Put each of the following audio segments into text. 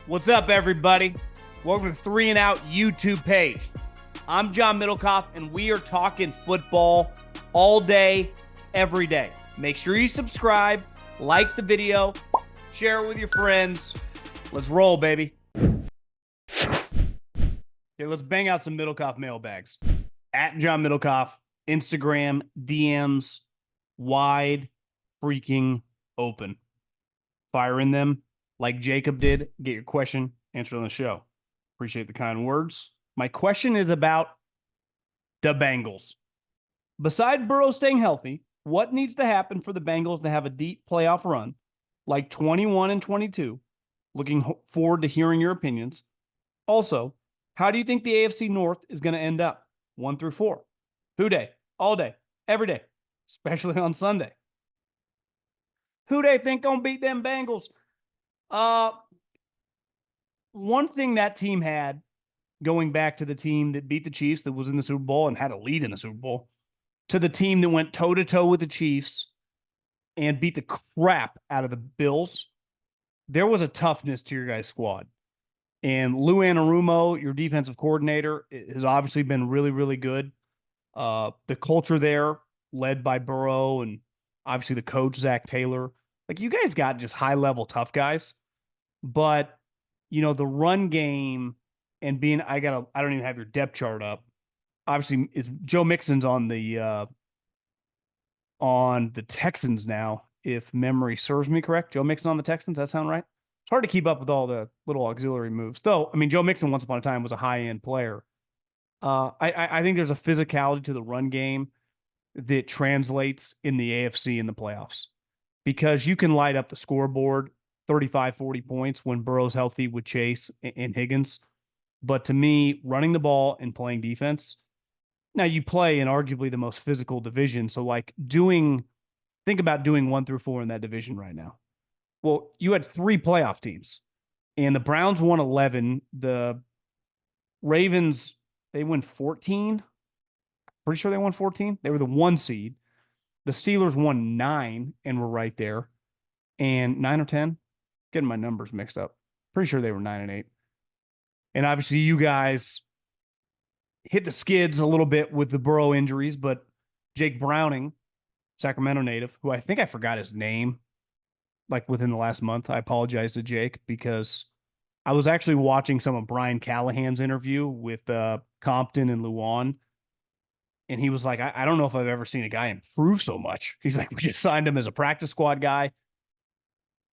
What's up, everybody? Welcome to the 3 and Out YouTube page. I'm John Middlekauff, and we are talking football all day, every day. Make sure you subscribe, like the video, share it with your friends. Let's roll, baby. Okay, let's bang out some Middlekauff mailbags. At John Middlekauff, Instagram, DMs, wide freaking open. Fire in them like Jacob did. Get your question answered on the show. Appreciate the kind words. My question is about the Bengals. Beside Burrow staying healthy, what needs to happen for the Bengals to have a deep playoff run like 21 and 22? Looking forward to hearing your opinions. Also, how do you think the AFC North is going to end up? 1 through 4. Who day? All day. Every day. Especially on Sunday. Who they think gonna beat them Bengals? One thing that team had, going back to the team that beat the Chiefs, that was in the Super Bowl and had a lead in the Super Bowl, to the team that went toe-to-toe with the Chiefs and beat the crap out of the Bills, there was a toughness to your guys' squad. And Lou Anarumo, your defensive coordinator, has obviously been really, really good. The culture there, led by Burrow and obviously the coach, Zach Taylor. Like, you guys got just high-level tough guys. But, you know, the run game and being, I don't even have your depth chart up. Obviously, is Joe Mixon's on the Texans now, if memory serves me correct. Joe Mixon on the Texans, that sound right? It's hard to keep up with all the little auxiliary moves. Though, I mean, Joe Mixon once upon a time was a high-end player. I think there's a physicality to the run game that translates in the AFC in the playoffs, because you can light up the scoreboard 35, 40 points when Burrow's healthy with Chase and Higgins. But to me, running the ball and playing defense, now you play in arguably the most physical division. So like think about doing 1 through 4 in that division right now. Well, you had 3 playoff teams and the Browns won 11. The Ravens, they won 14. Pretty sure they won 14. They were the 1 seed. The Steelers won 9 and were right there. And 9 or 10? Getting my numbers mixed up. Pretty sure they were 9 and 8. And obviously you guys hit the skids a little bit with the Burrow injuries, but Jake Browning, Sacramento native, who I think I forgot his name, like within the last month. I apologize to Jake, because I was actually watching some of Brian Callahan's interview with Compton and Luan. And he was like, I don't know if I've ever seen a guy improve so much. He's like, we just signed him as a practice squad guy.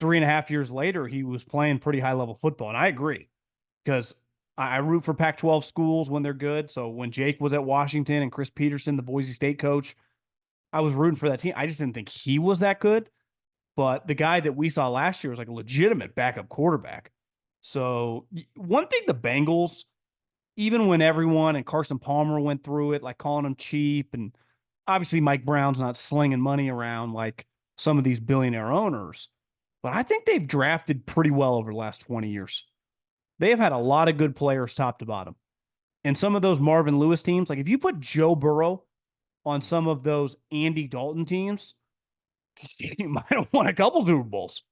3.5 years later, he was playing pretty high-level football. And I agree, because I root for Pac-12 schools when they're good. So when Jake was at Washington and Chris Peterson, the Boise State coach, I was rooting for that team. I just didn't think he was that good. But the guy that we saw last year was like a legitimate backup quarterback. So one thing the Bengals, even when everyone and Carson Palmer went through it, like calling them cheap, and obviously Mike Brown's not slinging money around like some of these billionaire owners, but I think they've drafted pretty well over the last 20 years. They have had a lot of good players top to bottom. And some of those Marvin Lewis teams, like if you put Joe Burrow on some of those Andy Dalton teams, you might have won a couple Super Bowls.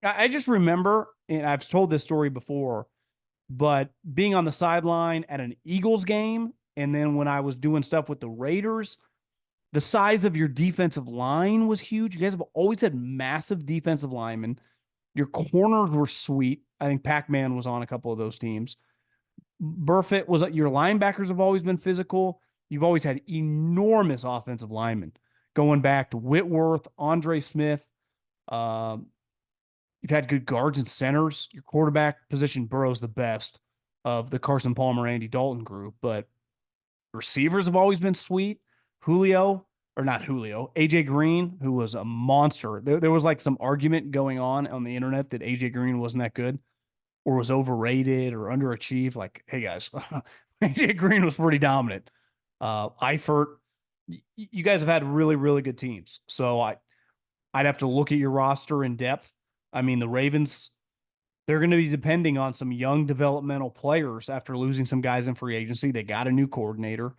I just remember, and I've told this story before, but being on the sideline at an Eagles game, and then when I was doing stuff with the Raiders, the size of your defensive line was huge. You guys have always had massive defensive linemen. Your corners were sweet. I think Pac-Man was on a couple of those teams. Burfitt was, your linebackers have always been physical. You've always had enormous offensive linemen, going back to Whitworth, Andre Smith. You've had good guards and centers. Your quarterback position, Burrow's the best of the Carson Palmer, Andy Dalton group, but receivers have always been sweet. AJ Green, who was a monster. There was like some argument going on the internet that AJ Green wasn't that good or was overrated or underachieved. Like, hey guys, AJ Green was pretty dominant. Eifert, you guys have had really, really good teams. So I'd have to look at your roster in depth. I mean, the Ravens, they're going to be depending on some young developmental players after losing some guys in free agency. They got a new coordinator.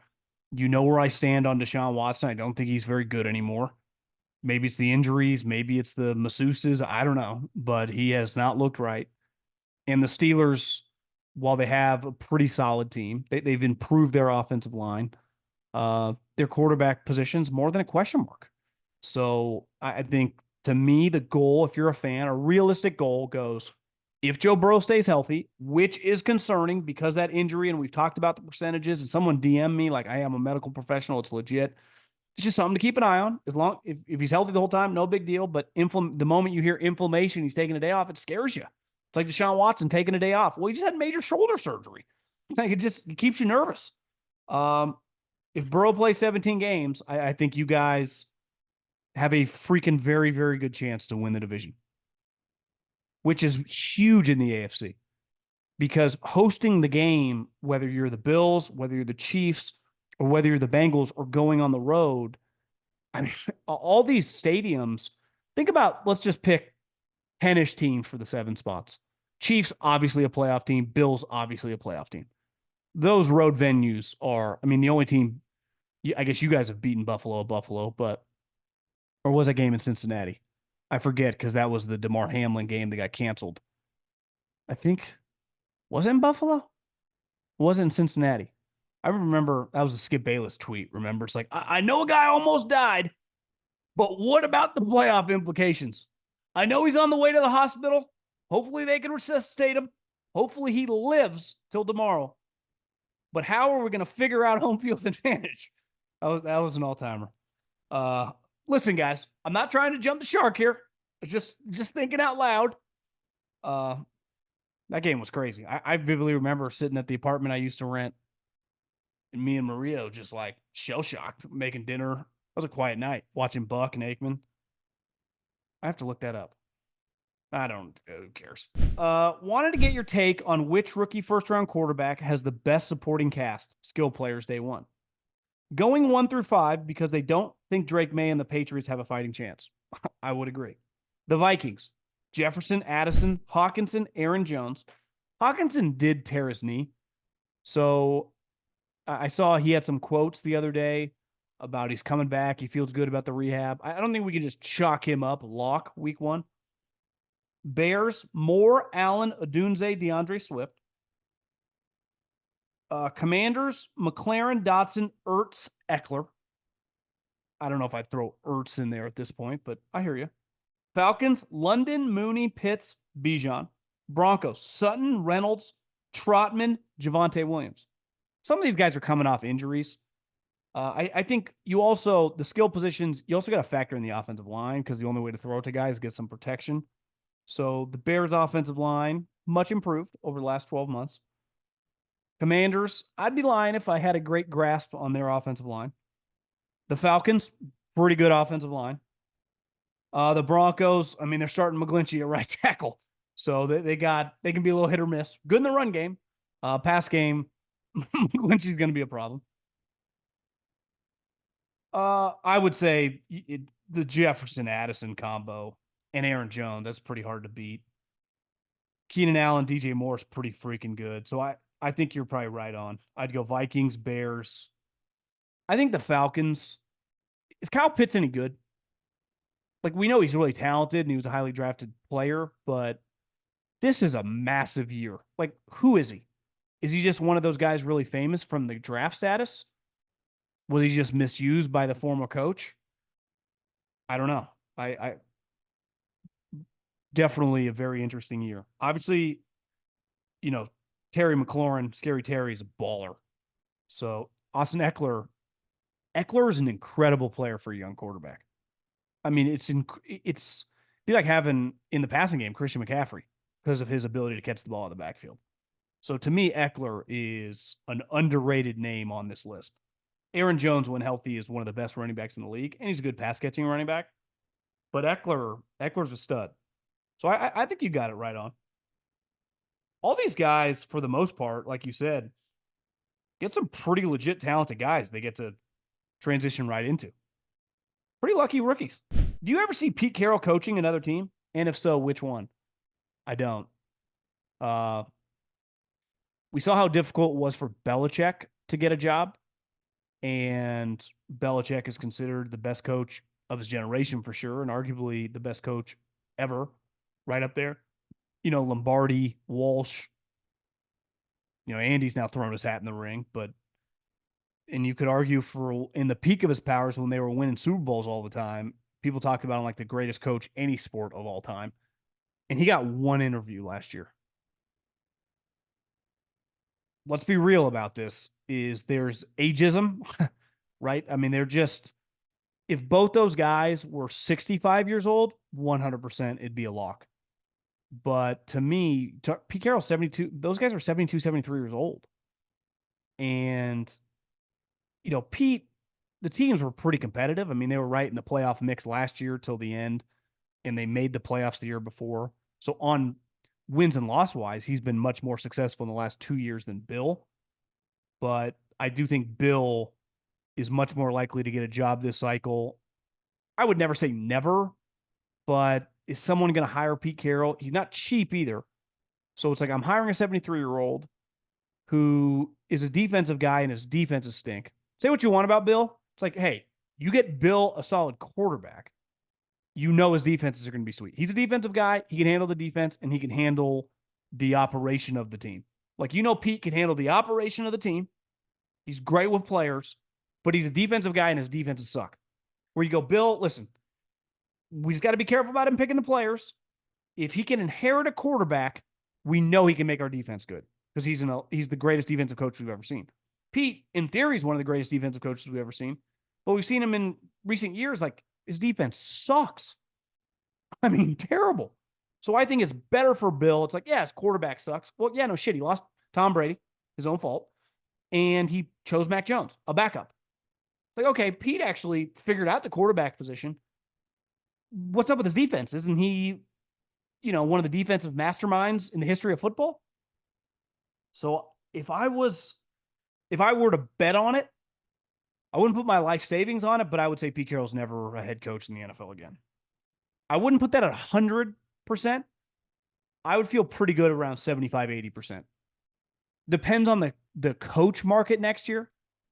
You know where I stand on Deshaun Watson. I don't think he's very good anymore. Maybe it's the injuries. Maybe it's the masseuses. I don't know. But he has not looked right. And the Steelers, while they have a pretty solid team, they've improved their offensive line. Their quarterback position's more than a question mark. So I think, to me, the goal, if you're a fan, a realistic goal goes, if Joe Burrow stays healthy, which is concerning because that injury, and we've talked about the percentages, and someone DM me like, I am a medical professional, it's legit. It's just something to keep an eye on. As long if he's healthy the whole time, no big deal. But the moment you hear inflammation, he's taking a day off, it scares you. It's like Deshaun Watson taking a day off. Well, he just had major shoulder surgery. Like, it keeps you nervous. If Burrow plays 17 games, I think you guys have a freaking very, very good chance to win the division, which is huge in the AFC, because hosting the game, whether you're the Bills, whether you're the Chiefs, or whether you're the Bengals, or going on the road, I mean, all these stadiums, think about, let's just pick 10-ish teams for the 7 spots. Chiefs, obviously a playoff team. Bills, obviously a playoff team. Those road venues are, I mean, the only team, I guess you guys have beaten Buffalo, but, or was that game in Cincinnati? I forget, because that was the DeMar Hamlin game that got canceled. I think, was it in Buffalo? Or was it in Cincinnati? I remember that was a Skip Bayless tweet. Remember, it's like, I know a guy almost died, but what about the playoff implications? I know he's on the way to the hospital. Hopefully they can resuscitate him. Hopefully he lives till tomorrow. But how are we going to figure out home field advantage? That was an all-timer. Listen, guys, I'm not trying to jump the shark here. It's just thinking out loud. That game was crazy. I vividly remember sitting at the apartment I used to rent, and me and Mario just like shell-shocked, making dinner. It was a quiet night, watching Buck and Aikman. I have to look that up. I don't, who cares? Wanted to get your take on which rookie first-round quarterback has the best supporting cast, skill players day one. Going 1 through 5, because they don't think Drake May and the Patriots have a fighting chance. I would agree. The Vikings, Jefferson, Addison, Hawkinson, Aaron Jones. Hawkinson did tear his knee. So I saw he had some quotes the other day about he's coming back. He feels good about the rehab. I don't think we can just chalk him up lock week 1. Bears, Moore, Allen, Odunze, DeAndre Swift. Commanders, McLaren, Dotson, Ertz, Eckler. I don't know if I'd throw Ertz in there at this point, but I hear you. Falcons, London, Mooney, Pitts, Bijan. Broncos, Sutton, Reynolds, Trotman, Javonte Williams. Some of these guys are coming off injuries. I think you also, the skill positions, you also got to factor in the offensive line, because the only way to throw it to guys is get some protection. So the Bears' offensive line, much improved over the last 12 months. Commanders, I'd be lying if I had a great grasp on their offensive line. The Falcons, pretty good offensive line. The Broncos, I mean, they're starting McGlinchey at right tackle. So they can be a little hit or miss. Good in the run game. Pass game, McGlinchey's going to be a problem. I would say the Jefferson-Addison combo and Aaron Jones, that's pretty hard to beat. Keenan Allen, DJ Moore's pretty freaking good. So I think you're probably right on. I'd go Vikings, Bears. I think the Falcons. Is Kyle Pitts any good? Like, we know he's really talented and he was a highly drafted player, but this is a massive year. Like, who is he? Is he just one of those guys really famous from the draft status? Was he just misused by the former coach? I don't know. I definitely a very interesting year. Obviously, Terry McLaurin, Scary Terry, is a baller. So Austin Eckler is an incredible player for a young quarterback. I mean, it's be like having in the passing game Christian McCaffrey because of his ability to catch the ball in the backfield. So to me, Eckler is an underrated name on this list. Aaron Jones, when healthy, is one of the best running backs in the league, and he's a good pass catching running back. But Eckler's a stud. So I think you got it right on. All these guys, for the most part, like you said, get some pretty legit talented guys they get to transition right into. Pretty lucky rookies. Do you ever see Pete Carroll coaching another team? And if so, which one? I don't. We saw how difficult it was for Belichick to get a job. And Belichick is considered the best coach of his generation for sure, and arguably the best coach ever, right up there. Lombardi, Walsh. Andy's now thrown his hat in the ring, and you could argue for in the peak of his powers when they were winning Super Bowls all the time, people talked about him like the greatest coach any sport of all time. And he got one interview last year. Let's be real about this, is there's ageism, right? I mean, if both those guys were 65 years old, 100% it'd be a lock. But to me, Pete Carroll, 72, those guys are 72, 73 years old. And, Pete, the teams were pretty competitive. I mean, they were right in the playoff mix last year till the end, and they made the playoffs the year before. So on wins and loss wise, he's been much more successful in the last 2 years than Bill. But I do think Bill is much more likely to get a job this cycle. I would never say never, but is someone going to hire Pete Carroll? He's not cheap either. So it's like I'm hiring a 73-year-old who is a defensive guy and his defenses stink. Say what you want about Bill. It's like, hey, you get Bill a solid quarterback, his defenses are going to be sweet. He's a defensive guy. He can handle the defense, and he can handle the operation of the team. Like, Pete can handle the operation of the team. He's great with players, but he's a defensive guy, and his defenses suck. Where you go, Bill, listen, we just got to be careful about him picking the players. If he can inherit a quarterback, we know he can make our defense good because he's the greatest defensive coach we've ever seen. Pete, in theory, is one of the greatest defensive coaches we've ever seen, but we've seen him in recent years, like, his defense sucks. I mean, terrible. So I think it's better for Bill. It's like, yeah, his quarterback sucks. Well, yeah, no shit. He lost Tom Brady, his own fault. And he chose Mac Jones, a backup. Like, okay, Pete actually figured out the quarterback position. What's up with his defense? Isn't he, one of the defensive masterminds in the history of football? So if I were to bet on it, I wouldn't put my life savings on it, but I would say Pete Carroll's never a head coach in the NFL again. I wouldn't put that at 100%. I would feel pretty good around 75, 80%. Depends on the coach market next year.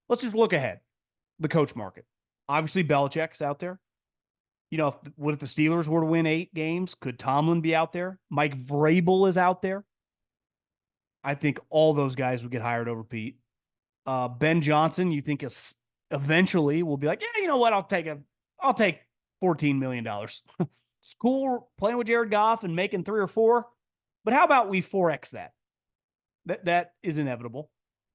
Let's just look ahead. The coach market. Obviously, Belichick's out there. What if the Steelers were to win 8 games? Could Tomlin be out there? Mike Vrabel is out there. I think all those guys would get hired over Pete. Ben Johnson, you think eventually will be like, yeah, you know what? I'll take $14 million. It's cool playing with Jared Goff and making 3 or 4, but how about we 4X that? That is inevitable.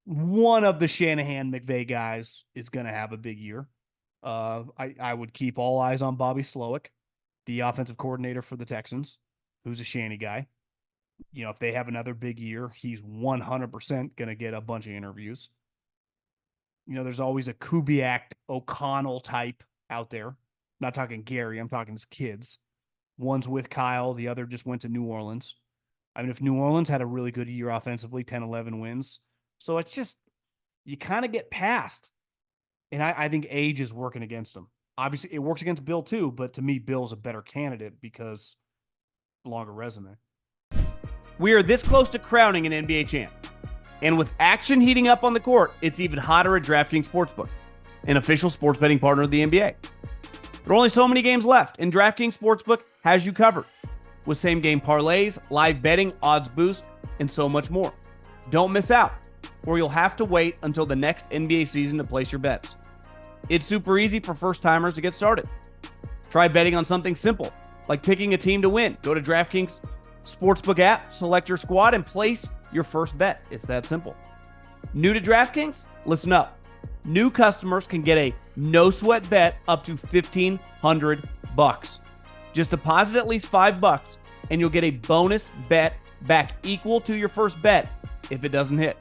One of the Shanahan McVay guys is going to have a big year. I would keep all eyes on Bobby Slowick, the offensive coordinator for the Texans, who's a Shanny guy. If they have another big year, he's 100% going to get a bunch of interviews. There's always a Kubiak O'Connell type out there. I'm not talking Gary. I'm talking his kids. One's with Kyle. The other just went to New Orleans. I mean, if New Orleans had a really good year offensively, 10, 11 wins. So it's just, you kind of get past. And I think age is working against him. Obviously, it works against Bill too, but to me, Bill's a better candidate because longer resume. We are this close to crowning an NBA champ. And with action heating up on the court, it's even hotter at DraftKings Sportsbook, an official sports betting partner of the NBA. There are only so many games left, and DraftKings Sportsbook has you covered with same-game parlays, live betting, odds boost, and so much more. Don't miss out, or you'll have to wait until the next NBA season to place your bets. It's super easy for first-timers to get started. Try betting on something simple, like picking a team to win. Go to DraftKings Sportsbook app, select your squad, and place your first bet. It's that simple. New to DraftKings? Listen up. New customers can get a no-sweat bet up to $1,500. Just deposit at least $5, and you'll get a bonus bet back equal to your first bet if it doesn't hit.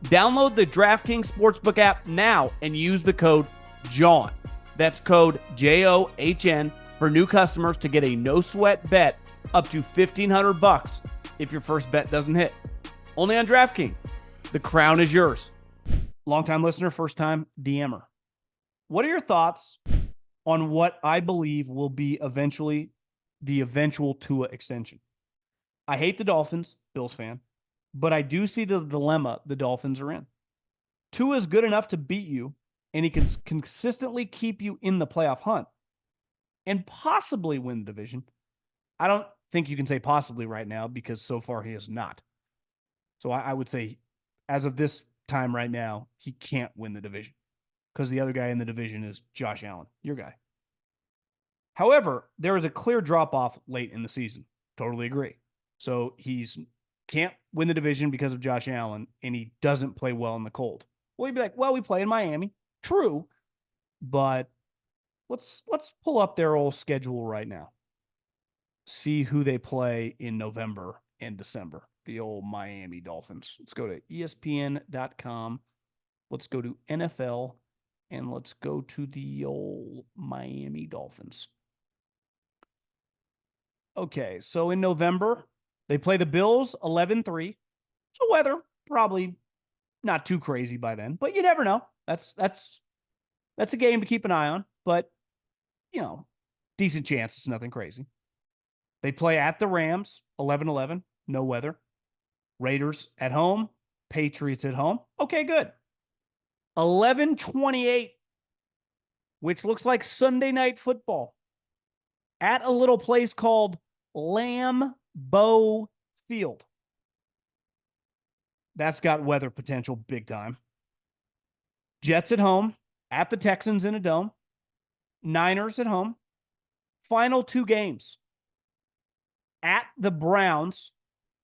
Download the DraftKings Sportsbook app now and use the code JOHN. That's code JOHN for new customers to get a no-sweat bet up to $1,500 if your first bet doesn't hit. Only on DraftKings. The crown is yours. Longtime listener, first time DMer. What are your thoughts on what I believe will be eventually the eventual Tua extension? I hate the Dolphins, Bills fan, but I do see the dilemma the Dolphins are in. Tua is good enough to beat you, and he can consistently keep you in the playoff hunt and possibly win the division. I don't think you can say possibly right now because so far he is not. So I would say as of this time right now, he can't win the division because the other guy in the division is Josh Allen, your guy. However, there is a clear drop off late in the season. Totally agree. So he's can't win the division because of Josh Allen, and he doesn't play well in the cold. Well, you'd be like, well, we play in Miami. True, but let's pull up their old schedule right now. See who they play in November and December. The old Miami Dolphins. Let's go to ESPN.com. Let's go to NFL, and let's go to the old Miami Dolphins. Okay, so in November, they play the Bills 11-3. So weather probably not too crazy by then, but you never know. That's a game to keep an eye on, but decent chance it's nothing crazy. They play at the Rams 11-11, no weather. Raiders at home, Patriots at home. Okay, good. 11-28, which looks like Sunday Night Football at a little place called Lambeau Field. That's got weather potential big time. Jets at home, at the Texans in a dome. Niners at home. Final two games. At the Browns,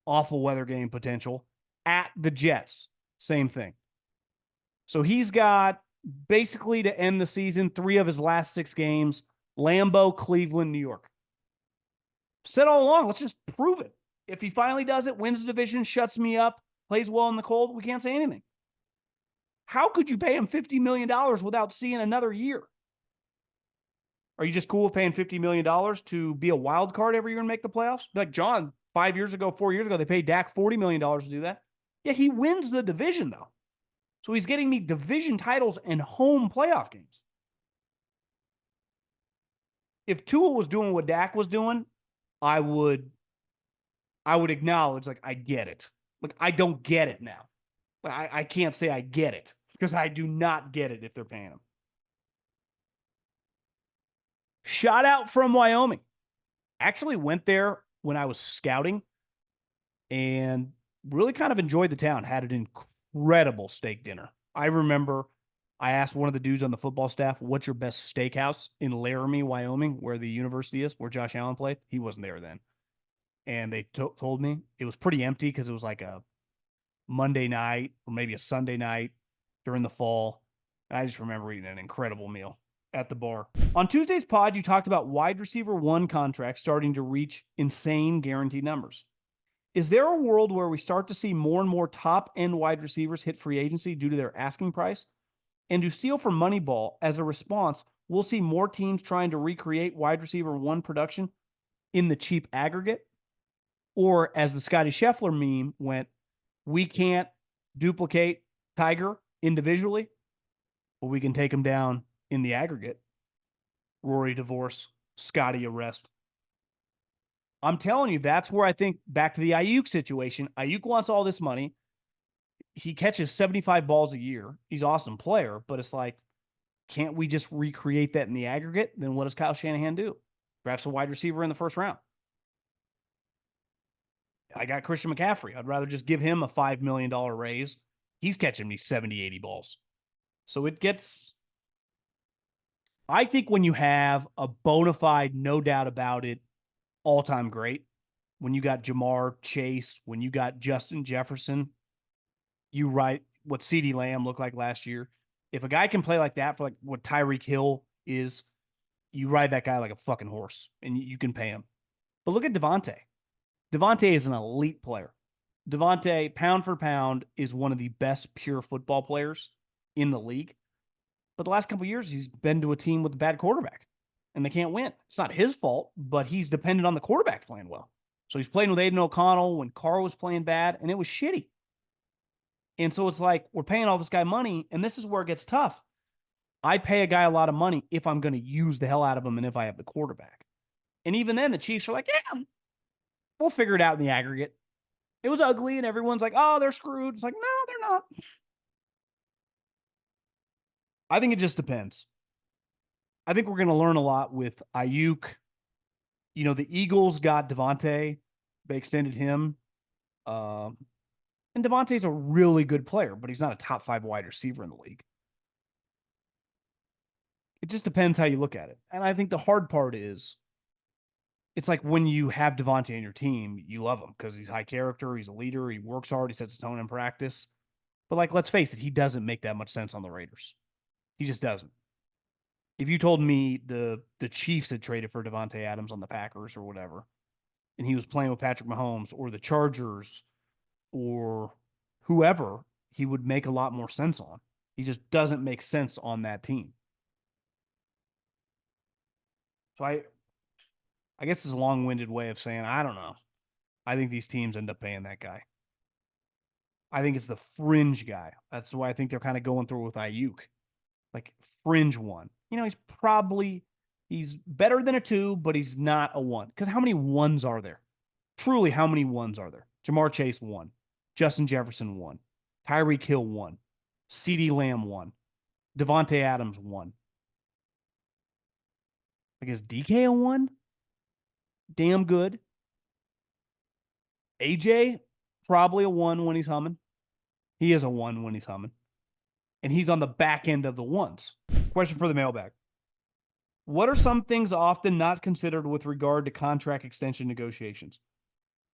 awful weather game potential. At the Jets, same thing. So he's got basically to end the season 3 of his last 6 games. Lambeau, Cleveland, New York. Said all along, let's just prove it. If he finally does it, wins the division, shuts me up, plays well in the cold, we can't say anything. How could you pay him $50 million without seeing another year? Are you just cool with paying $50 million to be a wild card every year and make the playoffs? Like John, 4 years ago, they paid Dak $40 million to do that. Yeah, he wins the division, though. So he's getting me division titles and home playoff games. If Tua was doing what Dak was doing, I would acknowledge, like, I get it. Like, I don't get it now. I can't say I get it because I do not get it if they're paying him. Shout out from Wyoming. Actually went there when I was scouting and really kind of enjoyed the town. Had an incredible steak dinner. I remember I asked one of the dudes on the football staff, what's your best steakhouse in Laramie, Wyoming, where the university is, where Josh Allen played? He wasn't there then. And they told me it was pretty empty because it was like a Monday night or maybe a Sunday night during the fall. I just remember eating an incredible meal at the bar. On Tuesday's pod, you talked about wide receiver 1 contracts starting to reach insane guaranteed numbers. Is there a world where we start to see more and more top-end wide receivers hit free agency due to their asking price? And to steal from Moneyball, as a response, we'll see more teams trying to recreate wide receiver 1 production in the cheap aggregate? Or as the Scotty Scheffler meme went, we can't duplicate Tiger individually, but we can take him down in the aggregate. Rory divorce, Scotty arrest. I'm telling you, that's where I think back to the Ayuk situation. Ayuk wants all this money. He catches 75 balls a year. He's an awesome player, but it's like, can't we just recreate that in the aggregate? Then what does Kyle Shanahan do? Drafts a wide receiver in the first round. I got Christian McCaffrey. I'd rather just give him a $5 million raise. He's catching me 70, 80 balls. So it gets, I think when you have a bona fide, no doubt about it, all-time great, when you got Jamar Chase, when you got Justin Jefferson, you write what CeeDee Lamb looked like last year. If a guy can play like that for like what Tyreek Hill is, you ride that guy like a fucking horse and you can pay him. But look at Devontae. Devontae is an elite player. Devontae, pound for pound, is one of the best pure football players in the league. But the last couple of years, he's been to a team with a bad quarterback, and they can't win. It's not his fault, but he's dependent on the quarterback playing well. So he's playing with Aiden O'Connell when Carr was playing bad, and it was shitty. And so it's like, we're paying all this guy money, and this is where it gets tough. I pay a guy a lot of money if I'm going to use the hell out of him and if I have the quarterback. And even then, the Chiefs are like, yeah, we'll figure it out in the aggregate. It was ugly, and everyone's like, oh, they're screwed. It's like, no, they're not. I think it just depends. I think we're going to learn a lot with Ayuk, The Eagles got Devontae. They extended him. Um, and Devontae's a really good player, but he's not a top 5 wide receiver in the league. It just depends how you look at it. And I think the hard part is it's like when you have Devontae on your team, you love him because he's high character, he's a leader, he works hard, he sets a tone in practice. But like, let's face it, he doesn't make that much sense on the Raiders. He just doesn't. If you told me the Chiefs had traded for Devontae Adams on the Packers or whatever, and he was playing with Patrick Mahomes or the Chargers or whoever, he would make a lot more sense on. He just doesn't make sense on that team. So I guess it's a long-winded way of saying I don't know. I think these teams end up paying that guy. I think it's the fringe guy. That's why I think they're kind of going through with Ayuk. Like fringe one. He's better than a 2, but he's not a 1. Because how many 1s are there? Truly, how many 1s are there? Jamar Chase 1. Justin Jefferson 1. Tyreek Hill 1. CeeDee Lamb 1. Devontae Adams 1. I guess DK a 1? Damn good. AJ, probably a 1 when he's humming. He is a 1 when he's humming. And he's on the back end of the 1s. Question for the mailbag. What are some things often not considered with regard to contract extension negotiations?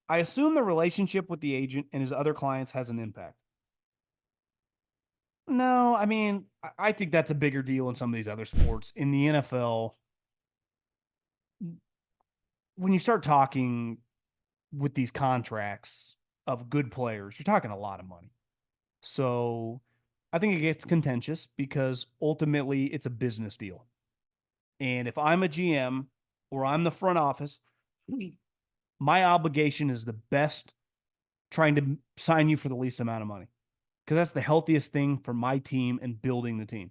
I assume the relationship with the agent and his other clients has an impact. No, I mean, I think that's a bigger deal in some of these other sports. In the NFL, when you start talking with these contracts of good players, you're talking a lot of money. So I think it gets contentious because ultimately it's a business deal. And if I'm a GM or I'm the front office, my obligation is the best trying to sign you for the least amount of money because that's the healthiest thing for my team and building the team.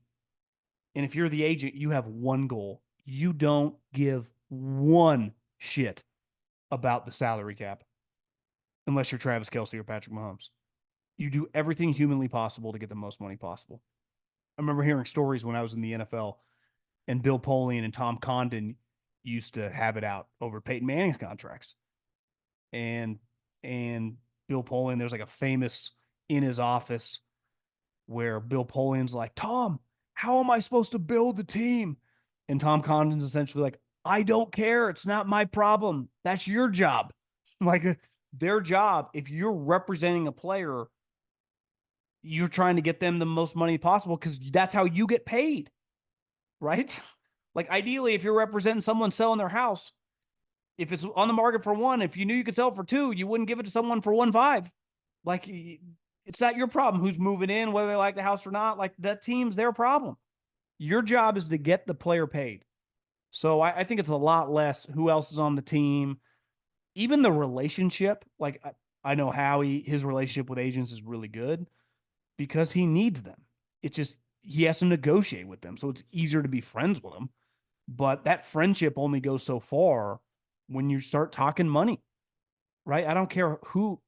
And if you're the agent, you have one goal. You don't give one shit about the salary cap unless you're Travis Kelce or Patrick Mahomes. You do everything humanly possible to get the most money possible. I remember hearing stories when I was in the NFL and Bill Polian and Tom Condon used to have it out over Peyton Manning's contracts. And Bill Polian, there's like a famous in his office where Bill Polian's like, Tom, how am I supposed to build the team? And Tom Condon's essentially like, I don't care. It's not my problem. That's your job. Like their job, if you're representing a player, you're trying to get them the most money possible because that's how you get paid. Right? Like ideally, if you're representing someone selling their house, if it's on the market for 1, if you knew you could sell it for 2, you wouldn't give it to someone for 1.5. Like it's not your problem who's moving in, whether they like the house or not. Like that team's their problem. Your job is to get the player paid. So I think it's a lot less who else is on the team. Even the relationship, like I know his relationship with agents is really good because he needs them. It's just he has to negotiate with them. So it's easier to be friends with them. But that friendship only goes so far when you start talking money, right? I don't care who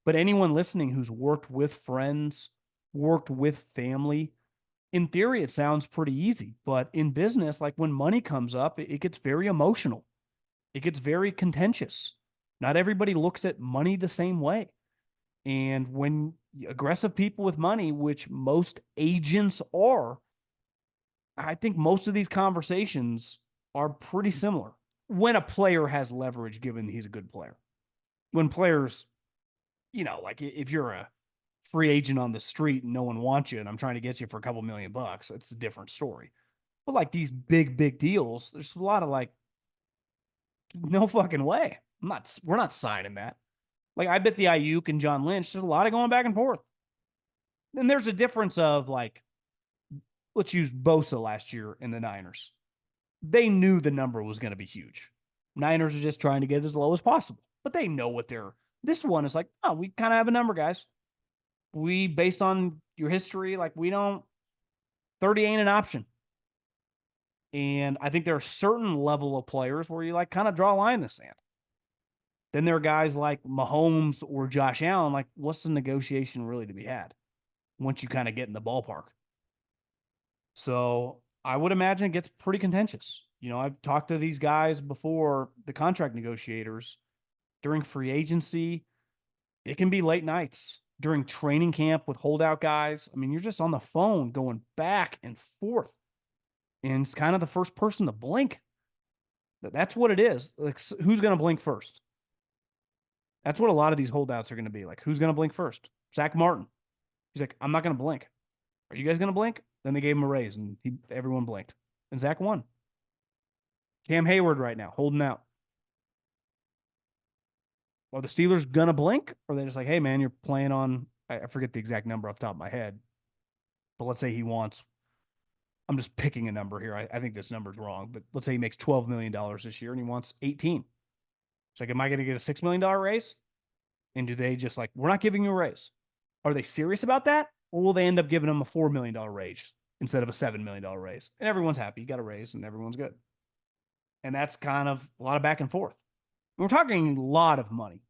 but anyone listening who's worked with friends, worked with family, in theory, it sounds pretty easy. But in business, like when money comes up, it gets very emotional. It gets very contentious. Not everybody looks at money the same way. And when aggressive people with money, which most agents are, I think most of these conversations are pretty similar when a player has leverage, given he's a good player. When players, like if you're a free agent on the street and no one wants you and I'm trying to get you for a couple $1,000,000, it's a different story. But like these big deals, there's a lot of like, no fucking way. We're not signing that. Like I bet the Ayuk and John Lynch, there's a lot of going back and forth. Then there's a difference of like, let's use Bosa last year in the Niners. They knew the number was going to be huge. Niners are just trying to get it as low as possible, but they know what this one is like. Oh, we kind of have a number, guys. We, based on your history, like 30 ain't an option. And I think there are certain level of players where you like kind of draw a line in the sand. Then there are guys like Mahomes or Josh Allen. Like, what's the negotiation really to be had once you kind of get in the ballpark? So I would imagine it gets pretty contentious. I've talked to these guys before, the contract negotiators during free agency. It can be late nights during training camp with holdout guys. I mean, you're just on the phone going back and forth, and it's kind of the first person to blink. That's what it is. Like, who's going to blink first? That's what a lot of these holdouts are going to be. Like, who's going to blink first? Zach Martin. He's like, I'm not going to blink. Are you guys going to blink? Then they gave him a raise, and everyone blinked. And Zach won. Cam Hayward right now, holding out. Are the Steelers going to blink? Or are they just like, hey, man, you're playing on, I forget the exact number off the top of my head, but let's say he wants, I'm just picking a number here. I think this number's wrong, but let's say he makes $12 million this year and he wants 18. It's like, am I going to get a $6 million raise? And do they just like, we're not giving you a raise? Are they serious about that? Or will they end up giving him a $4 million raise instead of a $7 million raise? And everyone's happy. You got a raise and everyone's good. And that's kind of a lot of back and forth. We're talking a lot of money,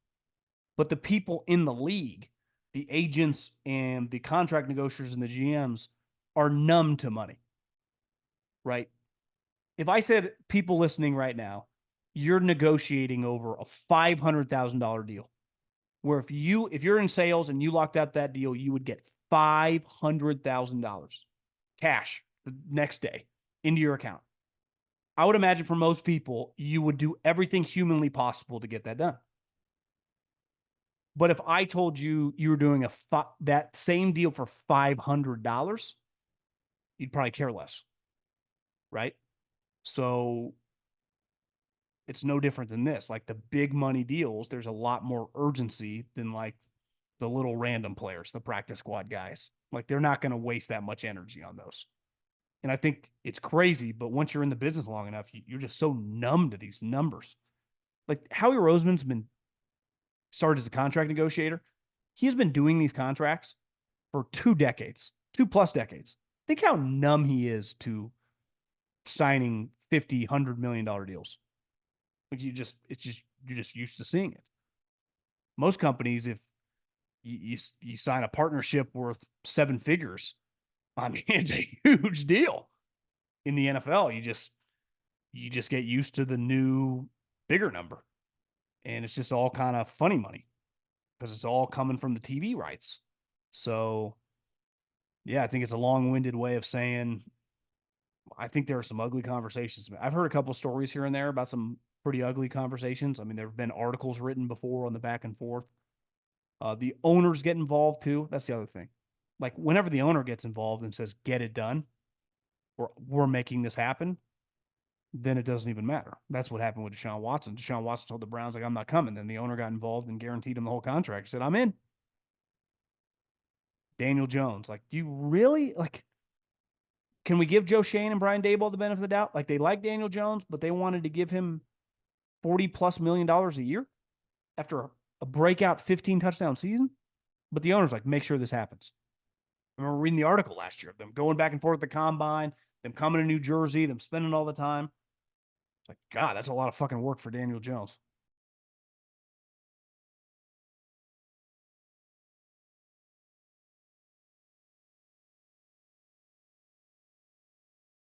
but the people in the league, the agents and the contract negotiators and the GMs are numb to money, right? If I said, people listening right now, you're negotiating over a $500,000 deal, where if you're in sales and you locked up that deal, you would get $500,000 cash the next day into your account. I would imagine for most people, you would do everything humanly possible to get that done. But if I told you you were doing that same deal for $500, you'd probably care less, right? So it's no different than this. Like the big money deals, there's a lot more urgency than like the little random players, the practice squad guys. Like they're not going to waste that much energy on those. And I think it's crazy, but once you're in the business long enough, you're just so numb to these numbers. Like Howie Roseman's been started as a contract negotiator. He's been doing these contracts for 2 decades, 2+ decades. Think how numb he is to signing $50, $100 million deals. Like you're just used to seeing it. Most companies, if you sign a partnership worth 7 figures, I mean, it's a huge deal. In the NFL, you just get used to the new bigger number. And it's just all kind of funny money because it's all coming from the TV rights. So, yeah, I think it's a long-winded way of saying I think there are some ugly conversations. I've heard a couple stories here and there about some pretty ugly conversations. I mean, there have been articles written before on the back and forth. The owners get involved too. That's the other thing. Like whenever the owner gets involved and says, get it done, or we're making this happen, then it doesn't even matter. That's what happened with Deshaun Watson. Deshaun Watson told the Browns, like, I'm not coming. Then the owner got involved and guaranteed him the whole contract. He said, I'm in. Daniel Jones, like, do you really, like, can we give Joe Shane and Brian Daboll the benefit of the doubt? Like, they like Daniel Jones, but they wanted to give him $40+ million a year after a breakout 15 touchdown season. But the owner's like, make sure this happens. I remember reading the article last year, them going back and forth at the combine, them coming to New Jersey, them spending all the time. It's like, God, that's a lot of fucking work for Daniel Jones.